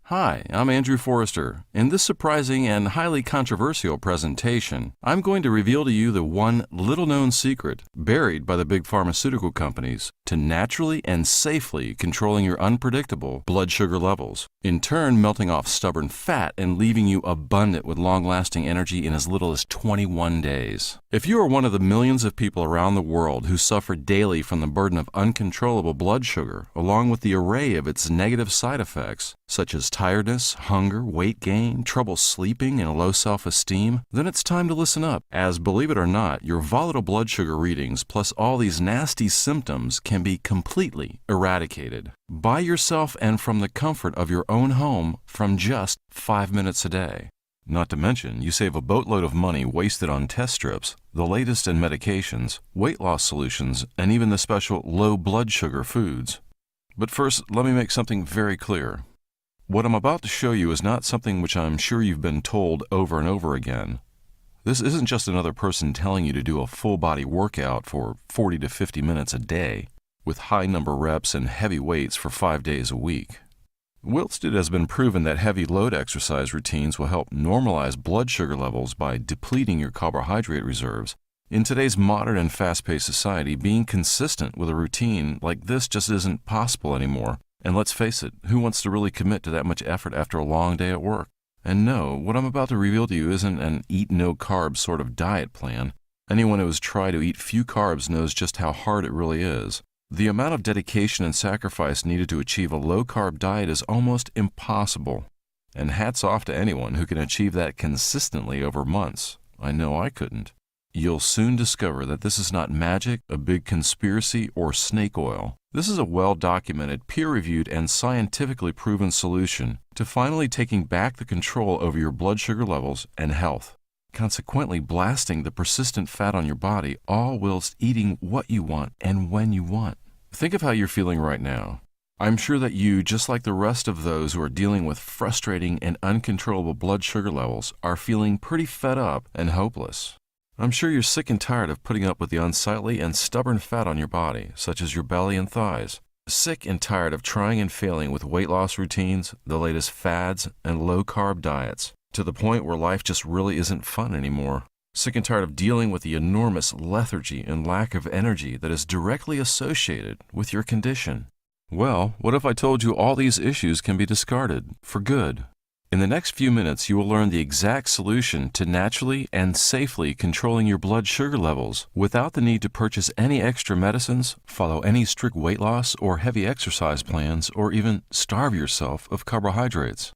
Hi, I'm Andrew Forrester. In this surprising and highly controversial presentation, I'm going to reveal to you the one little-known secret buried by the big pharmaceutical companies to naturally and safely controlling your unpredictable blood sugar levels, in turn melting off stubborn fat and leaving you abundant with long-lasting energy in as little as 21 days. If you are one of the millions of people around the world who suffer daily from the burden of uncontrollable blood sugar, along with the array of its negative side effects, such as tiredness, hunger, weight gain, trouble sleeping, and low self-esteem, then it's time to listen up, as believe it or not, your volatile blood sugar readings plus all these nasty symptoms can be completely eradicated by yourself and from the comfort of your own home from just 5 minutes a day. Not to mention, you save a boatload of money wasted on test strips, the latest in medications, weight loss solutions, and even the special low blood sugar foods. But first, let me make something very clear. What I'm about to show you is not something which I'm sure you've been told over and over again. This isn't just another person telling you to do a full-body workout for 40 to 50 minutes a day, with high-number reps and heavy weights for 5 days a week. Whilst it has been proven that heavy load exercise routines will help normalize blood sugar levels by depleting your carbohydrate reserves, in today's modern and fast-paced society, being consistent with a routine like this just isn't possible anymore. And let's face it, who wants to really commit to that much effort after a long day at work? And no, what I'm about to reveal to you isn't an eat-no-carbs sort of diet plan. Anyone who has tried to eat few carbs knows just how hard it really is. The amount of dedication and sacrifice needed to achieve a low-carb diet is almost impossible. And hats off to anyone who can achieve that consistently over months. I know I couldn't. You'll soon discover that this is not magic, a big conspiracy, or snake oil. This is a well-documented, peer-reviewed, and scientifically proven solution to finally taking back the control over your blood sugar levels and health, consequently blasting the persistent fat on your body, all whilst eating what you want and when you want. Think of how you're feeling right now. I'm sure that you, just like the rest of those who are dealing with frustrating and uncontrollable blood sugar levels, are feeling pretty fed up and hopeless. I'm sure you're sick and tired of putting up with the unsightly and stubborn fat on your body, such as your belly and thighs. Sick and tired of trying and failing with weight loss routines, the latest fads, and low-carb diets, to the point where life just really isn't fun anymore. Sick and tired of dealing with the enormous lethargy and lack of energy that is directly associated with your condition. Well, what if I told you all these issues can be discarded for good? In the next few minutes, you will learn the exact solution to naturally and safely controlling your blood sugar levels without the need to purchase any extra medicines, follow any strict weight loss or heavy exercise plans, or even starve yourself of carbohydrates.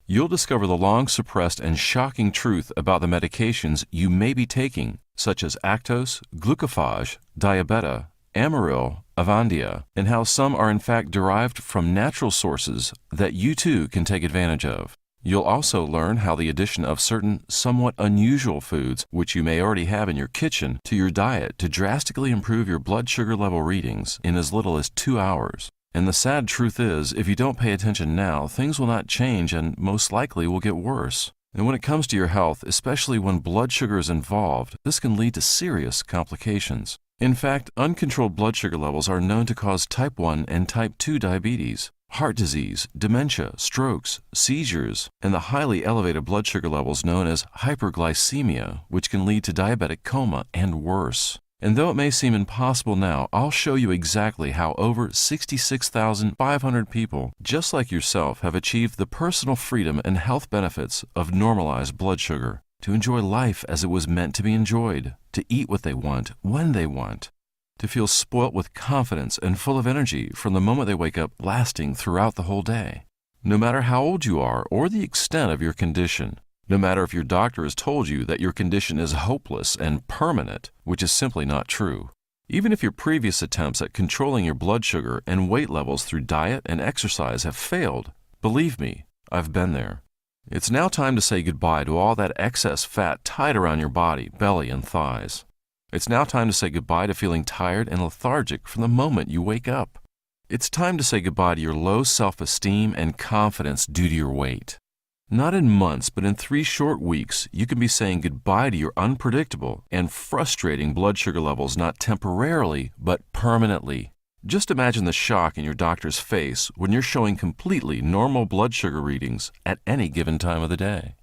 You'll discover the long-suppressed and shocking truth about the medications you may be taking, such as Actos, Glucophage, Diabeta, Amaryl, Avandia, and how some are in fact derived from natural sources that you too can take advantage of. You'll also learn how the addition of certain somewhat unusual foods, which you may already have in your kitchen, to your diet to drastically improve your blood sugar level readings in as little as 2 hours. And the sad truth is, if you don't pay attention now, things will not change and most likely will get worse. And when it comes to your health, especially when blood sugar is involved, this can lead to serious complications. In fact, uncontrolled blood sugar levels are known to cause type 1 and type 2 diabetes, heart disease, dementia, strokes, seizures, and the highly elevated blood sugar levels known as hyperglycemia, which can lead to diabetic coma and worse. And though it may seem impossible now, I'll show you exactly how over 66,500 people, just like yourself, have achieved the personal freedom and health benefits of normalized blood sugar, to enjoy life as it was meant to be enjoyed, to eat what they want, when they want, to feel spoilt with confidence and full of energy from the moment they wake up, lasting throughout the whole day. No matter how old you are or the extent of your condition, no matter if your doctor has told you that your condition is hopeless and permanent, which is simply not true. Even if your previous attempts at controlling your blood sugar and weight levels through diet and exercise have failed, believe me, I've been there. It's now time to say goodbye to all that excess fat tied around your body, belly, and thighs. It's now time to say goodbye to feeling tired and lethargic from the moment you wake up. It's time to say goodbye to your low self-esteem and confidence due to your weight. Not in months, but in 3 short weeks, you can be saying goodbye to your unpredictable and frustrating blood sugar levels not temporarily, but permanently. Just imagine the shock in your doctor's face when you're showing completely normal blood sugar readings at any given time of the day.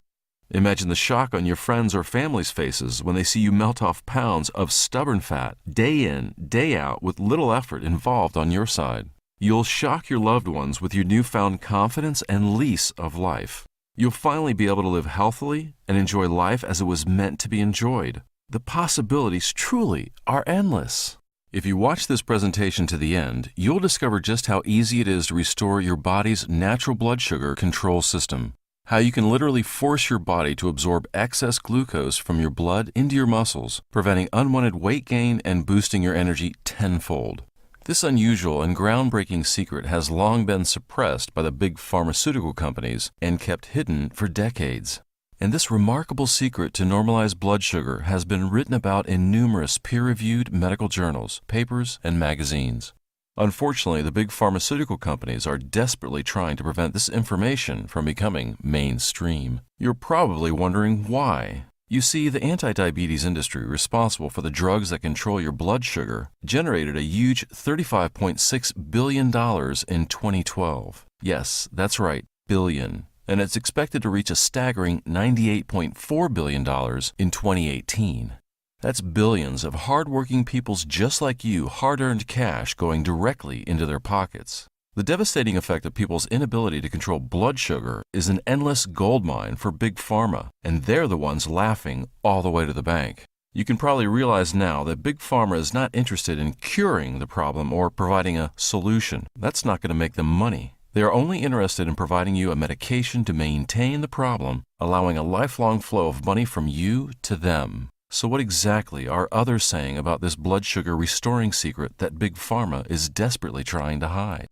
Imagine the shock on your friends' or family's faces when they see you melt off pounds of stubborn fat day in, day out with little effort involved on your side. You'll shock your loved ones with your newfound confidence and lease of life. You'll finally be able to live healthily and enjoy life as it was meant to be enjoyed. The possibilities truly are endless. If you watch this presentation to the end, you'll discover just how easy it is to restore your body's natural blood sugar control system. How you can literally force your body to absorb excess glucose from your blood into your muscles, preventing unwanted weight gain and boosting your energy tenfold. This unusual and groundbreaking secret has long been suppressed by the big pharmaceutical companies and kept hidden for decades. And this remarkable secret to normalize blood sugar has been written about in numerous peer-reviewed medical journals, papers, and magazines. Unfortunately, the big pharmaceutical companies are desperately trying to prevent this information from becoming mainstream. You're probably wondering why. You see, the anti-diabetes industry responsible for the drugs that control your blood sugar generated a huge $35.6 billion in 2012. Yes, that's right, billion. And it's expected to reach a staggering $98.4 billion in 2018. That's billions of hard-working people's just like you hard-earned cash going directly into their pockets. The devastating effect of people's inability to control blood sugar is an endless goldmine for Big Pharma, and they're the ones laughing all the way to the bank. You can probably realize now that Big Pharma is not interested in curing the problem or providing a solution. That's not going to make them money. They are only interested in providing you a medication to maintain the problem, allowing a lifelong flow of money from you to them. So what exactly are others saying about this blood sugar restoring secret that Big Pharma is desperately trying to hide?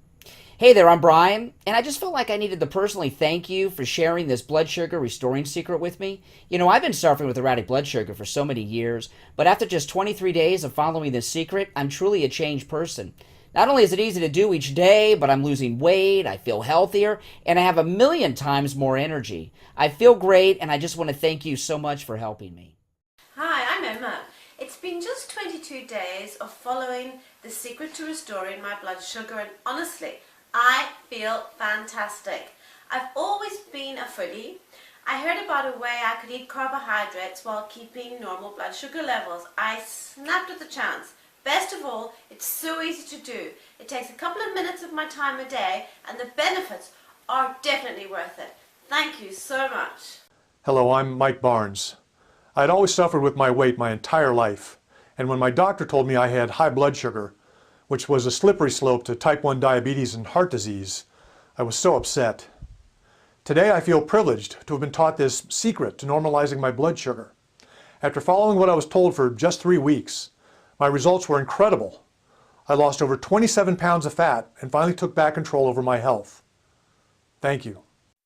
Hey there, I'm Brian, and I just felt like I needed to personally thank you for sharing this blood sugar restoring secret with me. You know, I've been suffering with erratic blood sugar for so many years, but after just 23 days of following this secret, I'm truly a changed person. Not only is it easy to do each day, but I'm losing weight, I feel healthier, and I have 1,000,000 times more energy. I feel great, and I just want to thank you so much for helping me. Hi, I'm Emma. It's been just 22 days of following the secret to restoring my blood sugar, and honestly, I feel fantastic. I've always been a foodie. I heard about a way I could eat carbohydrates while keeping normal blood sugar levels. I snapped at the chance. Best of all, it's so easy to do. It takes a couple of minutes of my time a day, and the benefits are definitely worth it. Thank you so much. Hello, I'm Mike Barnes. I had always suffered with my weight my entire life, and when my doctor told me I had high blood sugar, which was a slippery slope to type 1 diabetes and heart disease, I was so upset. Today I feel privileged to have been taught this secret to normalizing my blood sugar. After following what I was told for just 3 weeks, my results were incredible. I lost over 27 pounds of fat and finally took back control over my health. Thank you.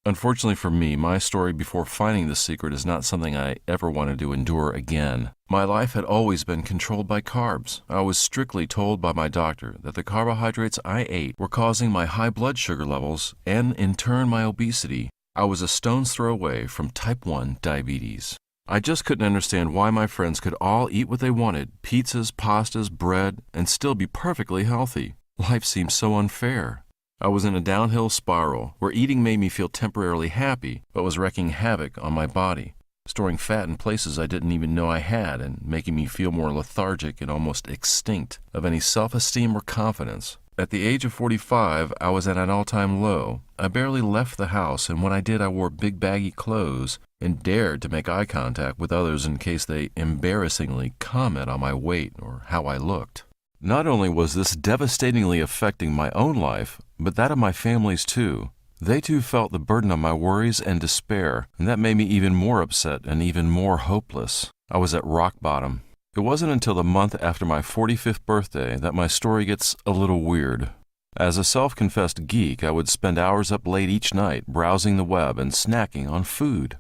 Unfortunately for me, my story before finding this secret is not something I ever wanted to endure again. My life had always been controlled by carbs. I was strictly told by my doctor that the carbohydrates I ate were causing my high blood sugar levels and, in turn, my obesity. I was a stone's throw away from type 1 diabetes. I just couldn't understand why my friends could all eat what they wanted, pizzas, pastas, bread, and still be perfectly healthy. Life seemed so unfair. I was in a downhill spiral where eating made me feel temporarily happy, but was wreaking havoc on my body, storing fat in places I didn't even know I had and making me feel more lethargic and almost extinct of any self-esteem or confidence. At the age of 45, I was at an all-time low. I barely left the house, and when I did, I wore big baggy clothes and dared to make eye contact with others in case they embarrassingly comment on my weight or how I looked. Not only was this devastatingly affecting my own life, but that of my family's too. They too felt the burden of my worries and despair, and that made me even more upset and even more hopeless. I was at rock bottom. It wasn't until the month after my 45th birthday that my story gets a little weird. As a self-confessed geek, I would spend hours up late each night browsing the web and snacking on food.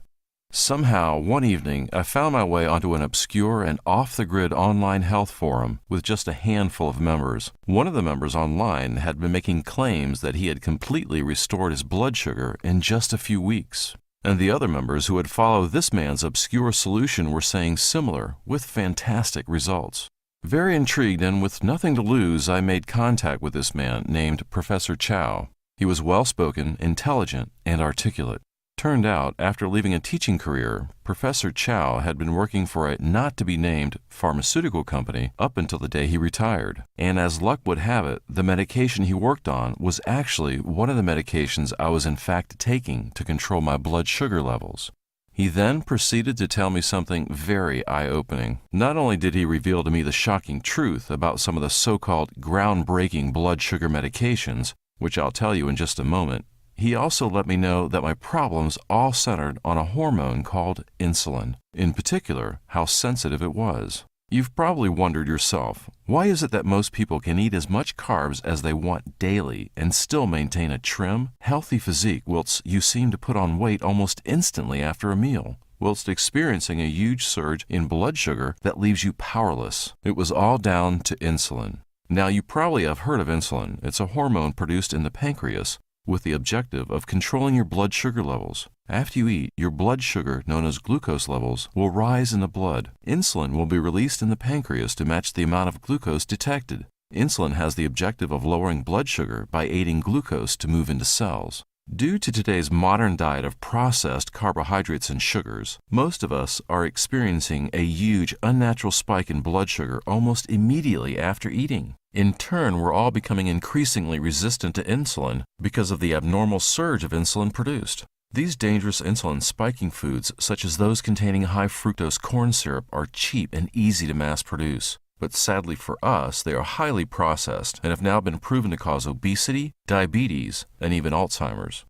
Somehow, one evening, I found my way onto an obscure and off-the-grid online health forum with just a handful of members. One of the members online had been making claims that he had completely restored his blood sugar in just a few weeks. And the other members who had followed this man's obscure solution were saying similar, with fantastic results. Very intrigued and with nothing to lose, I made contact with this man named Professor Chow. He was well-spoken, intelligent, and articulate. Turned out, after leaving a teaching career, Professor Chow had been working for a not-to-be-named pharmaceutical company up until the day he retired. And as luck would have it, the medication he worked on was actually one of the medications I was in fact taking to control my blood sugar levels. He then proceeded to tell me something very eye-opening. Not only did he reveal to me the shocking truth about some of the so-called groundbreaking blood sugar medications, which I'll tell you in just a moment, he also let me know that my problems all centered on a hormone called insulin, in particular, how sensitive it was. You've probably wondered yourself, why is it that most people can eat as much carbs as they want daily and still maintain a trim, healthy physique whilst you seem to put on weight almost instantly after a meal, whilst experiencing a huge surge in blood sugar that leaves you powerless? It was all down to insulin. Now, you probably have heard of insulin. It's a hormone produced in the pancreas with the objective of controlling your blood sugar levels. After you eat, your blood sugar, known as glucose levels, will rise in the blood. Insulin will be released in the pancreas to match the amount of glucose detected. Insulin has the objective of lowering blood sugar by aiding glucose to move into cells. Due to today's modern diet of processed carbohydrates and sugars, most of us are experiencing a huge unnatural spike in blood sugar almost immediately after eating. In turn, we're all becoming increasingly resistant to insulin because of the abnormal surge of insulin produced. These dangerous insulin-spiking foods, such as those containing high fructose corn syrup, are cheap and easy to mass produce. But sadly for us, they are highly processed and have now been proven to cause obesity, diabetes, and even Alzheimer's.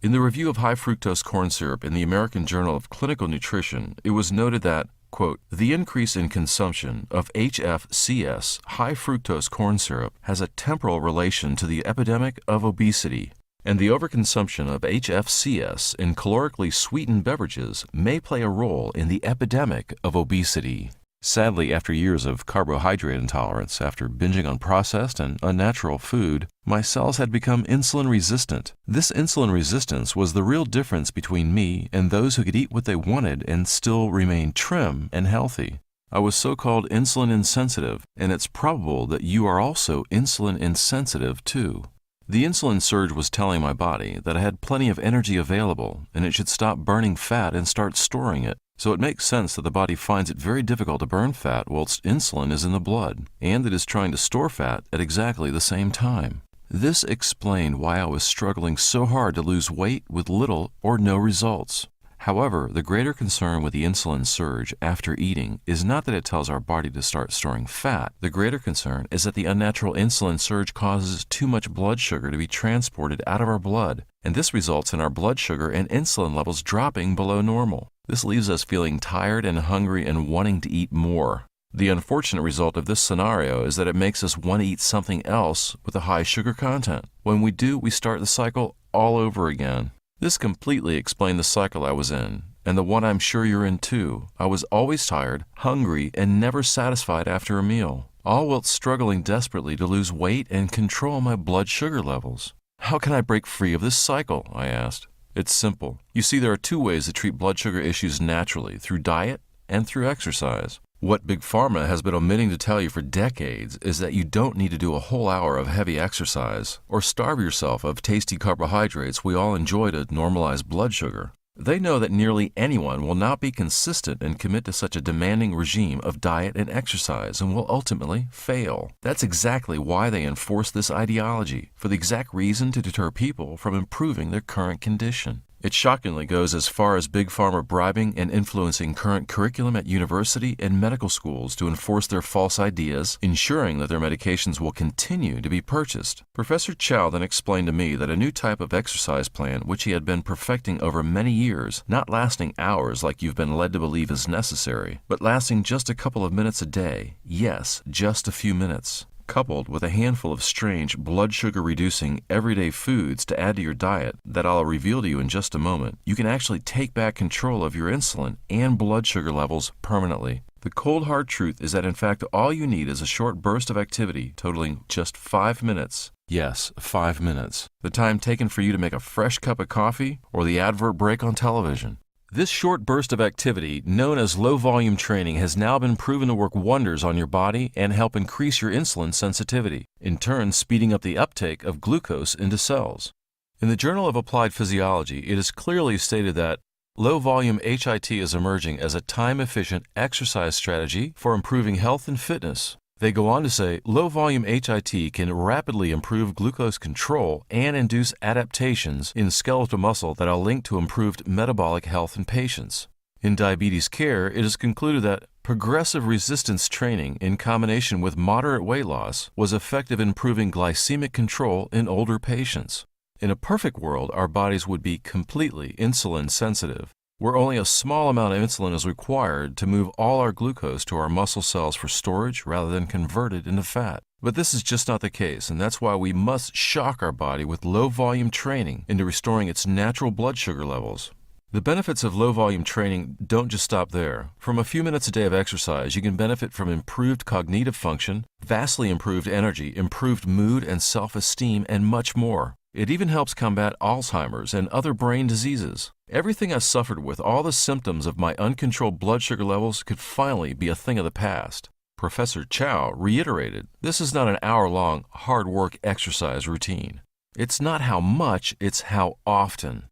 In the review of high fructose corn syrup in the American Journal of Clinical Nutrition, it was noted that, quote, the increase in consumption of HFCS, high fructose corn syrup, has a temporal relation to the epidemic of obesity, and the overconsumption of HFCS in calorically sweetened beverages may play a role in the epidemic of obesity. Sadly, after years of carbohydrate intolerance, after binging on processed and unnatural food, my cells had become insulin resistant. This insulin resistance was the real difference between me and those who could eat what they wanted and still remain trim and healthy. I was so-called insulin insensitive, and it's probable that you are also insulin insensitive too. The insulin surge was telling my body that I had plenty of energy available and it should stop burning fat and start storing it. So it makes sense that the body finds it very difficult to burn fat whilst insulin is in the blood, and it is trying to store fat at exactly the same time. This explained why I was struggling so hard to lose weight with little or no results. However, the greater concern with the insulin surge after eating is not that it tells our body to start storing fat. The greater concern is that the unnatural insulin surge causes too much blood sugar to be transported out of our blood, and this results in our blood sugar and insulin levels dropping below normal. This leaves us feeling tired and hungry and wanting to eat more. The unfortunate result of this scenario is that it makes us want to eat something else with a high sugar content. When we do, we start the cycle all over again. This completely explained the cycle I was in, and the one I'm sure you're in too. I was always tired, hungry, and never satisfied after a meal, all whilst struggling desperately to lose weight and control my blood sugar levels. How can I break free of this cycle? I asked. It's simple. You see, there are two ways to treat blood sugar issues naturally, through diet and through exercise. What Big Pharma has been omitting to tell you for decades is that you don't need to do a whole hour of heavy exercise or starve yourself of tasty carbohydrates we all enjoy to normalize blood sugar. They know that nearly anyone will not be consistent and commit to such a demanding regime of diet and exercise and will ultimately fail. That's exactly why they enforce this ideology, for the exact reason to deter people from improving their current condition. It shockingly goes as far as Big Pharma bribing and influencing current curriculum at university and medical schools to enforce their false ideas, ensuring that their medications will continue to be purchased. Professor Chow then explained to me that a new type of exercise plan, which he had been perfecting over many years, not lasting hours like you've been led to believe is necessary, but lasting just a couple of minutes a day, yes, just a few minutes, coupled with a handful of strange blood sugar reducing everyday foods to add to your diet that I'll reveal to you in just a moment, you can actually take back control of your insulin and blood sugar levels permanently. The cold hard truth is that in fact all you need is a short burst of activity totaling just 5 minutes. Yes, 5 minutes. The time taken for you to make a fresh cup of coffee or the advert break on television. This short burst of activity, known as low-volume training, has now been proven to work wonders on your body and help increase your insulin sensitivity, in turn speeding up the uptake of glucose into cells. In the Journal of Applied Physiology, it is clearly stated that low-volume HIT is emerging as a time-efficient exercise strategy for improving health and fitness. They go on to say low-volume HIT can rapidly improve glucose control and induce adaptations in skeletal muscle that are linked to improved metabolic health in patients. In diabetes care, it is concluded that progressive resistance training in combination with moderate weight loss was effective in improving glycemic control in older patients. In a perfect world, our bodies would be completely insulin sensitive, where only a small amount of insulin is required to move all our glucose to our muscle cells for storage rather than converted into fat. But this is just not the case, and that's why we must shock our body with low-volume training into restoring its natural blood sugar levels. The benefits of low-volume training don't just stop there. From a few minutes a day of exercise, you can benefit from improved cognitive function, vastly improved energy, improved mood and self-esteem, and much more. It even helps combat Alzheimer's and other brain diseases. Everything I suffered with, all the symptoms of my uncontrolled blood sugar levels, could finally be a thing of the past. Professor Chow reiterated, this is not an hour-long, hard-work exercise routine. It's not how much, it's how often.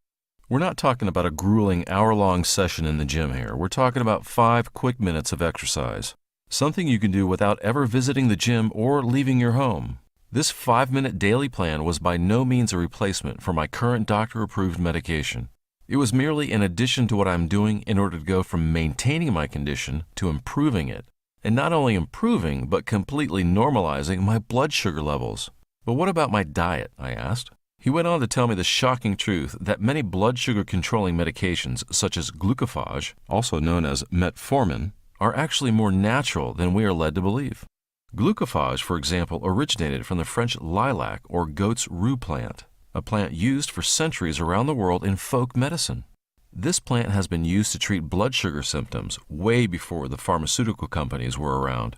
We're not talking about a grueling hour-long session in the gym here. We're talking about 5 quick minutes of exercise. Something you can do without ever visiting the gym or leaving your home. This 5-minute daily plan was by no means a replacement for my current doctor-approved medication. It was merely an addition to what I'm doing in order to go from maintaining my condition to improving it. And not only improving, but completely normalizing my blood sugar levels. But what about my diet? I asked. He went on to tell me the shocking truth that many blood sugar controlling medications, such as glucophage, also known as metformin, are actually more natural than we are led to believe. Glucophage, for example, originated from the French lilac or goat's rue plant, a plant used for centuries around the world in folk medicine. This plant has been used to treat blood sugar symptoms way before the pharmaceutical companies were around.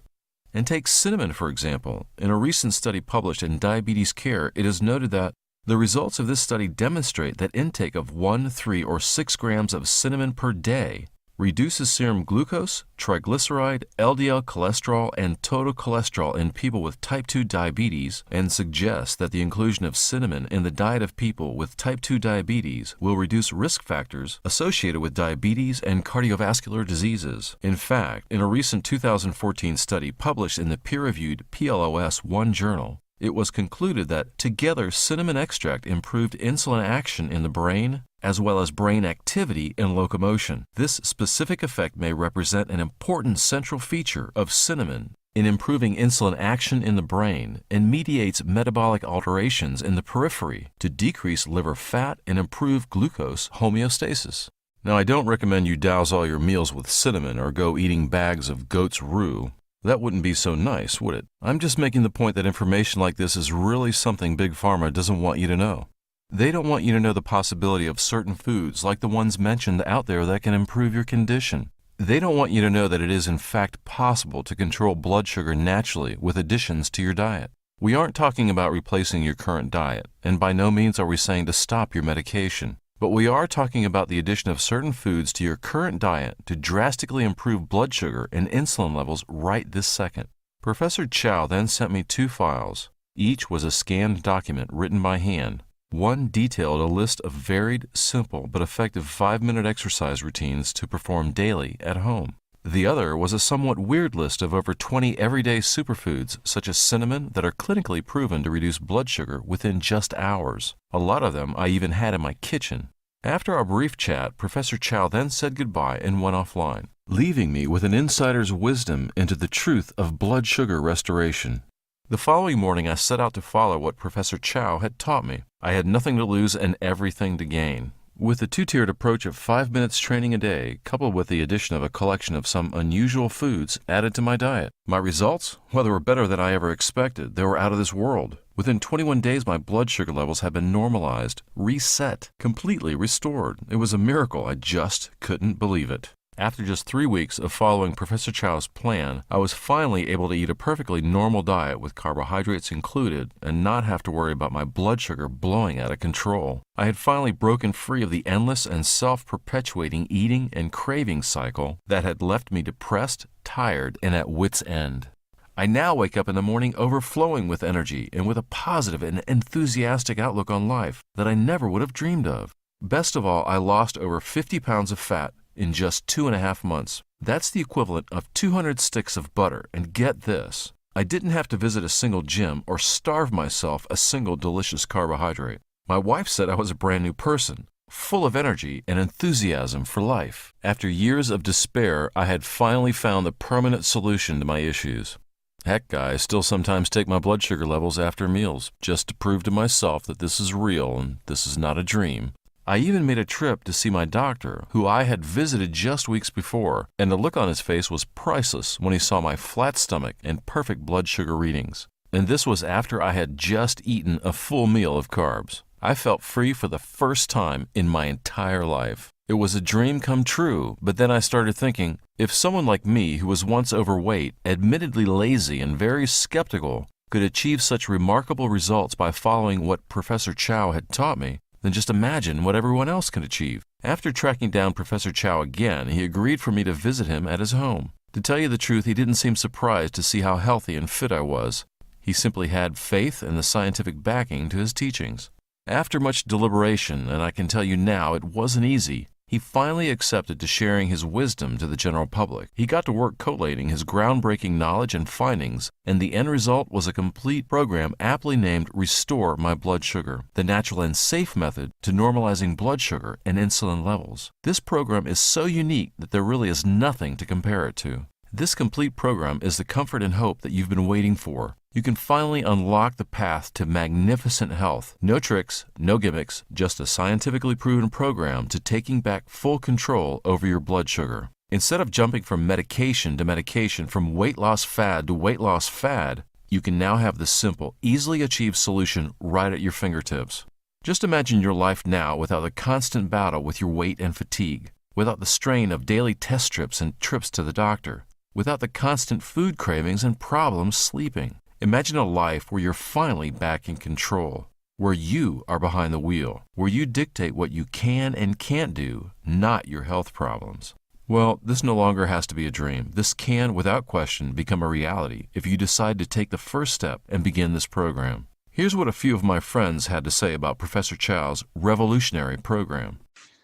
And take cinnamon, for example. In a recent study published in Diabetes Care, it is noted that the results of this study demonstrate that intake of 1, 3, or 6 grams of cinnamon per day reduces serum glucose, triglyceride, LDL cholesterol, and total cholesterol in people with type 2 diabetes, and suggests that the inclusion of cinnamon in the diet of people with type 2 diabetes will reduce risk factors associated with diabetes and cardiovascular diseases. In fact, in a recent 2014 study published in the peer-reviewed PLOS One journal, it was concluded that together cinnamon extract improved insulin action in the brain as well as brain activity and locomotion. This specific effect may represent an important central feature of cinnamon in improving insulin action in the brain and mediates metabolic alterations in the periphery to decrease liver fat and improve glucose homeostasis. Now, I don't recommend you douse all your meals with cinnamon or go eating bags of goat's rue. That wouldn't be so nice, would it? I'm just making the point that information like this is really something Big Pharma doesn't want you to know. They don't want you to know the possibility of certain foods like the ones mentioned out there that can improve your condition. They don't want you to know that it is in fact possible to control blood sugar naturally with additions to your diet. We aren't talking about replacing your current diet, and by no means are we saying to stop your medication. But we are talking about the addition of certain foods to your current diet to drastically improve blood sugar and insulin levels right this second. Professor Chow then sent me 2 files. Each was a scanned document written by hand. One detailed a list of varied, simple, but effective 5-minute exercise routines to perform daily at home. The other was a somewhat weird list of over 20 everyday superfoods, such as cinnamon, that are clinically proven to reduce blood sugar within just hours. A lot of them I even had in my kitchen. After our brief chat, Professor Chow then said goodbye and went offline, leaving me with an insider's wisdom into the truth of blood sugar restoration. The following morning, I set out to follow what Professor Chow had taught me. I had nothing to lose and everything to gain. With the 2-tiered approach of 5 minutes training a day, coupled with the addition of a collection of some unusual foods added to my diet, my results? Well, they were better than I ever expected. They were out of this world. Within 21 days, my blood sugar levels had been normalized, reset, completely restored. It was a miracle. I just couldn't believe it. After just 3 weeks of following Professor Chow's plan, I was finally able to eat a perfectly normal diet with carbohydrates included and not have to worry about my blood sugar blowing out of control. I had finally broken free of the endless and self-perpetuating eating and craving cycle that had left me depressed, tired, and at wit's end. I now wake up in the morning overflowing with energy and with a positive and enthusiastic outlook on life that I never would have dreamed of. Best of all, I lost over 50 pounds of fat in just 2.5 months. That's the equivalent of 200 sticks of butter, and get this, I didn't have to visit a single gym or starve myself a single delicious carbohydrate. My wife said I was a brand new person, full of energy and enthusiasm for life. After years of despair, I had finally found the permanent solution to my issues. Heck, I still sometimes take my blood sugar levels after meals, just to prove to myself that this is real and this is not a dream. I even made a trip to see my doctor, who I had visited just weeks before, and the look on his face was priceless when he saw my flat stomach and perfect blood sugar readings. And this was after I had just eaten a full meal of carbs. I felt free for the first time in my entire life. It was a dream come true, but then I started thinking, if someone like me who was once overweight, admittedly lazy, and very skeptical, could achieve such remarkable results by following what Professor Chow had taught me, then just imagine what everyone else can achieve. After tracking down Professor Chow again, he agreed for me to visit him at his home. To tell you the truth, he didn't seem surprised to see how healthy and fit I was. He simply had faith in the scientific backing to his teachings. After much deliberation, and I can tell you now it wasn't easy, he finally accepted to sharing his wisdom to the general public. He got to work collating his groundbreaking knowledge and findings, and the end result was a complete program aptly named Restore My Blood Sugar, the natural and safe method to normalizing blood sugar and insulin levels. This program is so unique that there really is nothing to compare it to. This complete program is the comfort and hope that you've been waiting for. You can finally unlock the path to magnificent health. No tricks, no gimmicks, just a scientifically proven program to taking back full control over your blood sugar. Instead of jumping from medication to medication, from weight loss fad to weight loss fad, you can now have the simple, easily achieved solution right at your fingertips. Just imagine your life now without the constant battle with your weight and fatigue, without the strain of daily test strips and trips to the doctor, without the constant food cravings and problems sleeping. Imagine a life where you're finally back in control, where you are behind the wheel, where you dictate what you can and can't do, not your health problems. Well, this no longer has to be a dream. This can, without question, become a reality if you decide to take the first step and begin this program. Here's what a few of my friends had to say about Professor Chow's revolutionary program.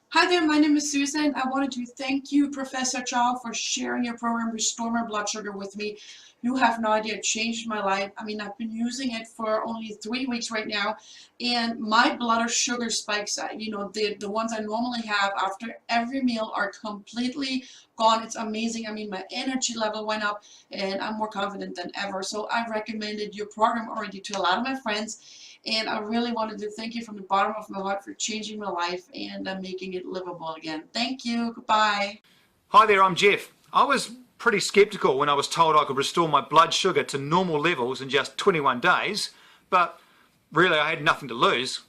Hi there, my name is Susan. I wanted to thank you, Professor Chow, for sharing your program, Restore My Blood Sugar, with me. You have no idea, it changed my life. I mean, I've been using it for only 3 weeks right now, and my blood sugar spikes, the ones I normally have after every meal are completely gone. It's amazing. I mean, my energy level went up, and I'm more confident than ever. So I recommended your program already to a lot of my friends, and I really wanted to thank you from the bottom of my heart for changing my life and making it livable again. Thank you. Goodbye. Hi there, I'm Jeff. I was pretty skeptical when I was told I could restore my blood sugar to normal levels in just 21 days, but really I had nothing to lose.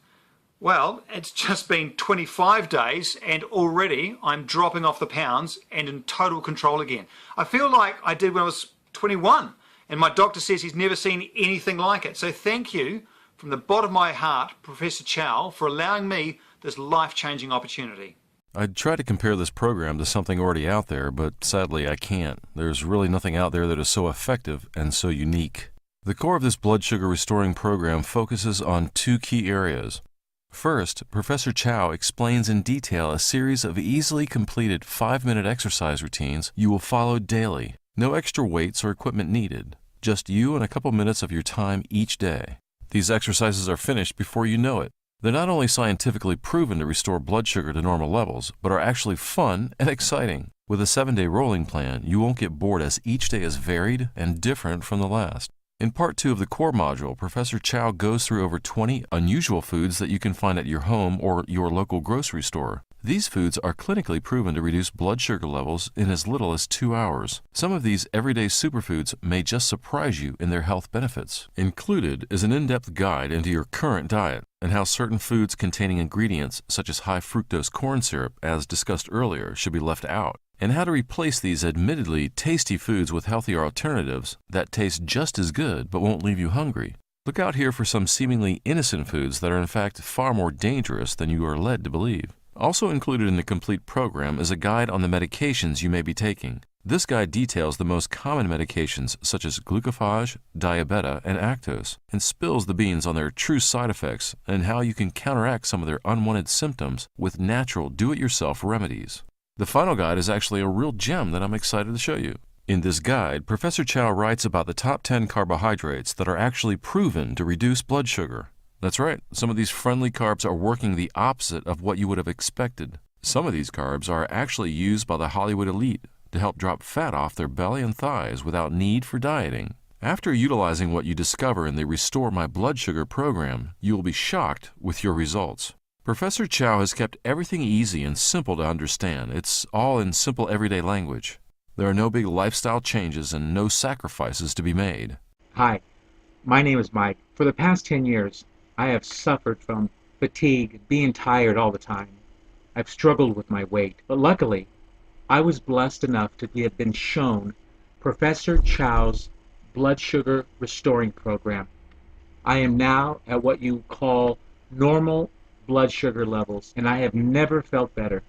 Well, it's just been 25 days and already I'm dropping off the pounds and in total control again. I feel like I did when I was 21, and my doctor says he's never seen anything like it. So thank you from the bottom of my heart, Professor Chow, for allowing me this life-changing opportunity. I'd try to compare this program to something already out there, but sadly I can't. There's really nothing out there that is so effective and so unique. The core of this blood sugar restoring program focuses on 2 key areas. First, Professor Chow explains in detail a series of easily completed 5-minute exercise routines you will follow daily. No extra weights or equipment needed, just you and a couple minutes of your time each day. These exercises are finished before you know it. They're not only scientifically proven to restore blood sugar to normal levels, but are actually fun and exciting. With a 7-day rolling plan, you won't get bored as each day is varied and different from the last. In Part 2 of the core module, Professor Chow goes through over 20 unusual foods that you can find at your home or your local grocery store. These foods are clinically proven to reduce blood sugar levels in as little as 2 hours. Some of these everyday superfoods may just surprise you in their health benefits. Included is an in-depth guide into your current diet and how certain foods containing ingredients such as high fructose corn syrup, as discussed earlier, should be left out, and how to replace these admittedly tasty foods with healthier alternatives that taste just as good but won't leave you hungry. Look out here for some seemingly innocent foods that are in fact far more dangerous than you are led to believe. Also included in the complete program is a guide on the medications you may be taking. This guide details the most common medications such as glucophage, diabeta, and actose, and spills the beans on their true side effects and how you can counteract some of their unwanted symptoms with natural do-it-yourself remedies. The final guide is actually a real gem that I'm excited to show you. In this guide, Professor Chow writes about the top 10 carbohydrates that are actually proven to reduce blood sugar. That's right, some of these friendly carbs are working the opposite of what you would have expected. Some of these carbs are actually used by the Hollywood elite to help drop fat off their belly and thighs without need for dieting. After utilizing what you discover in the Restore My Blood Sugar program, you will be shocked with your results. Professor Chow has kept everything easy and simple to understand. It's all in simple everyday language. There are no big lifestyle changes and no sacrifices to be made. Hi, my name is Mike. For the past 10 years, I have suffered from fatigue, being tired all the time. I've struggled with my weight, but luckily, I was blessed enough to have been shown Professor Chow's blood sugar restoring program. I am now at what you call normal blood sugar levels, and I have never felt better.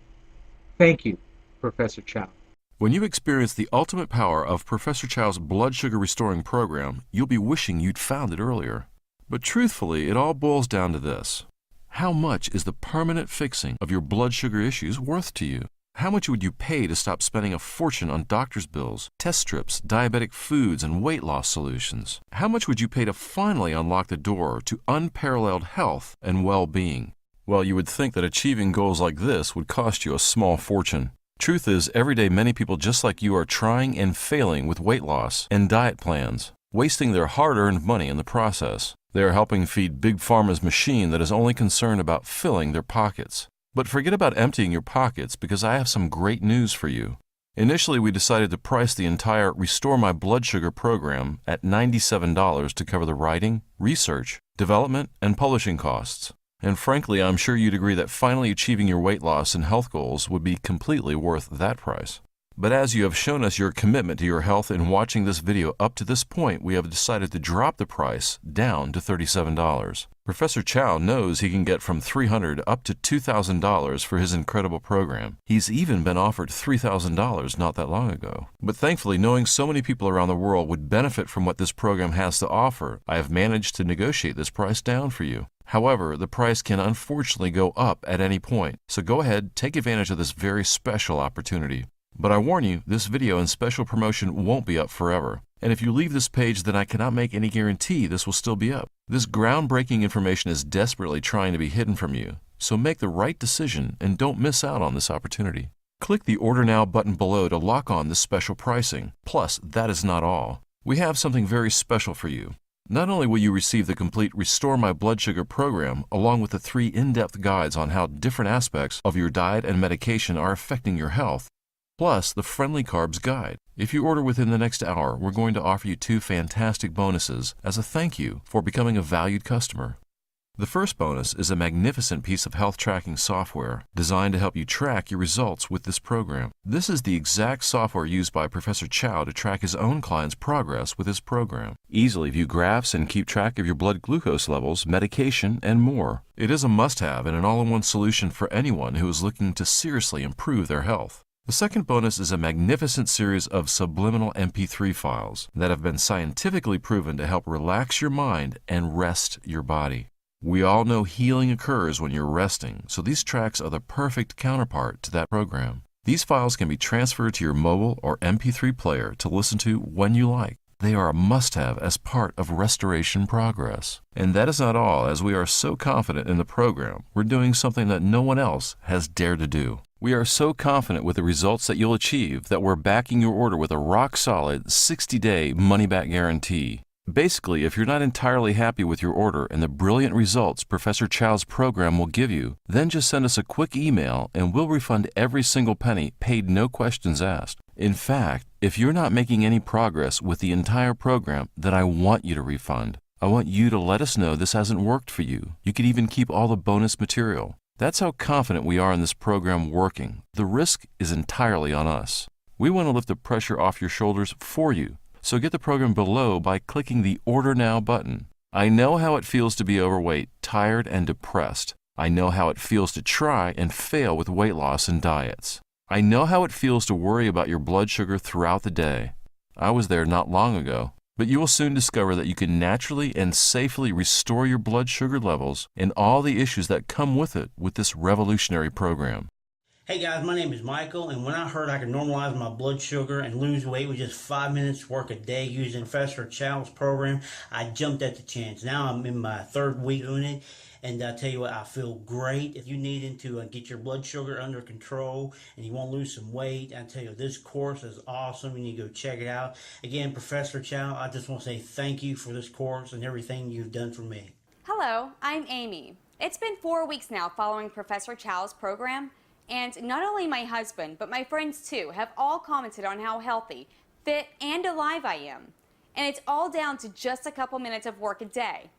Thank you, Professor Chow. When you experience the ultimate power of Professor Chow's blood sugar restoring program, you'll be wishing you'd found it earlier. But truthfully, it all boils down to this. How much is the permanent fixing of your blood sugar issues worth to you? How much would you pay to stop spending a fortune on doctor's bills, test strips, diabetic foods, and weight loss solutions? How much would you pay to finally unlock the door to unparalleled health and well-being? Well, you would think that achieving goals like this would cost you a small fortune. Truth is, every day many people just like you are trying and failing with weight loss and diet plans, wasting their hard-earned money in the process. They are helping feed Big Pharma's machine that is only concerned about filling their pockets. But forget about emptying your pockets because I have some great news for you. Initially, we decided to price the entire Restore My Blood Sugar program at $97 to cover the writing, research, development, and publishing costs. And frankly, I'm sure you'd agree that finally achieving your weight loss and health goals would be completely worth that price. But as you have shown us your commitment to your health in watching this video up to this point, we have decided to drop the price down to $37. Professor Chow knows he can get from $300 up to $2,000 for his incredible program. He's even been offered $3,000 not that long ago. But thankfully, knowing so many people around the world would benefit from what this program has to offer, I have managed to negotiate this price down for you. However, the price can unfortunately go up at any point, so go ahead, take advantage of this very special opportunity. But I warn you, this video and special promotion won't be up forever. And if you leave this page, then I cannot make any guarantee this will still be up. This groundbreaking information is desperately trying to be hidden from you. So make the right decision and don't miss out on this opportunity. Click the Order Now button below to lock on this special pricing. Plus, that is not all. We have something very special for you. Not only will you receive the complete Restore My Blood Sugar program, along with the 3 in-depth guides on how different aspects of your diet and medication are affecting your health, plus the Friendly Carbs Guide. If you order within the next hour, we're going to offer you 2 fantastic bonuses as a thank you for becoming a valued customer. The first bonus is a magnificent piece of health tracking software designed to help you track your results with this program. This is the exact software used by Professor Chow to track his own clients' progress with his program. Easily view graphs and keep track of your blood glucose levels, medication, and more. It is a must-have and an all-in-one solution for anyone who is looking to seriously improve their health. The second bonus is a magnificent series of subliminal MP3 files that have been scientifically proven to help relax your mind and rest your body. We all know healing occurs when you're resting, so these tracks are the perfect counterpart to that program. These files can be transferred to your mobile or MP3 player to listen to when you like. They are a must-have as part of restoration progress. And that is not all, as we are so confident in the program, we're doing something that no one else has dared to do. We are so confident with the results that you'll achieve that we're backing your order with a rock-solid 60-day money-back guarantee. Basically, if you're not entirely happy with your order and the brilliant results Professor Chow's program will give you, then just send us a quick email and we'll refund every single penny, paid no questions asked. In fact, if you're not making any progress with the entire program, then I want you to refund. I want you to let us know this hasn't worked for you. You could even keep all the bonus material. That's how confident we are in this program working. The risk is entirely on us. We want to lift the pressure off your shoulders for you. So get the program below by clicking the Order Now button. I know how it feels to be overweight, tired, and depressed. I know how it feels to try and fail with weight loss and diets. I know how it feels to worry about your blood sugar throughout the day. I was there not long ago. But you will soon discover that you can naturally and safely restore your blood sugar levels and all the issues that come with it with this revolutionary program. Hey guys, my name is Michael, and when I heard I could normalize my blood sugar and lose weight with just 5 minutes work a day using Professor Chow's program, I jumped at the chance. Now I'm in my 3rd week doing it, and I tell you what, I feel great. If you needing to get your blood sugar under control and you want to lose some weight, I tell you, this course is awesome. You need to go check it out. Again, Professor Chow, I just want to say thank you for this course and everything you've done for me. Hello, I'm Amy. It's been 4 weeks now following Professor Chow's program, and not only my husband, but my friends too, have all commented on how healthy, fit, and alive I am. And it's all down to just a couple minutes of work a day.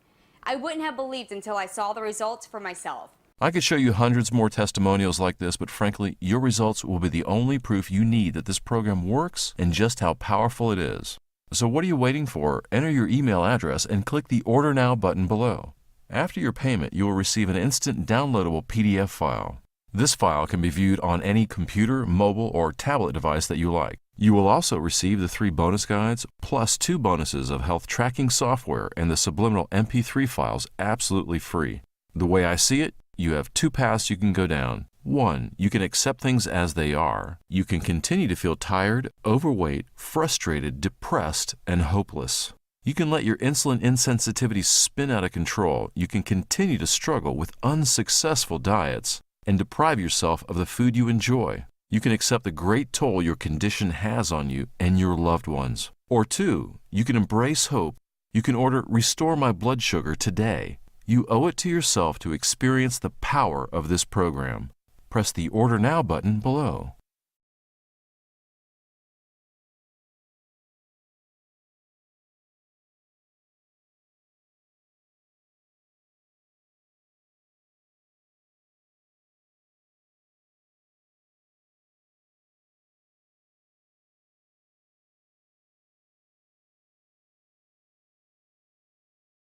I wouldn't have believed until I saw the results for myself. I could show you hundreds more testimonials like this, but frankly, your results will be the only proof you need that this program works and just how powerful it is. So what are you waiting for? Enter your email address and click the Order Now button below. After your payment, you will receive an instant downloadable PDF file. This file can be viewed on any computer, mobile, or tablet device that you like. You will also receive the 3 bonus guides, plus 2 bonuses of health tracking software and the subliminal MP3 files absolutely free. The way I see it, you have 2 paths you can go down. 1, you can accept things as they are. You can continue to feel tired, overweight, frustrated, depressed, and hopeless. You can let your insulin insensitivity spin out of control. You can continue to struggle with unsuccessful diets and deprive yourself of the food you enjoy. You can accept the great toll your condition has on you and your loved ones. Or 2, you can embrace hope. You can order Restore My Blood Sugar today. You owe it to yourself to experience the power of this program. Press the Order Now button below.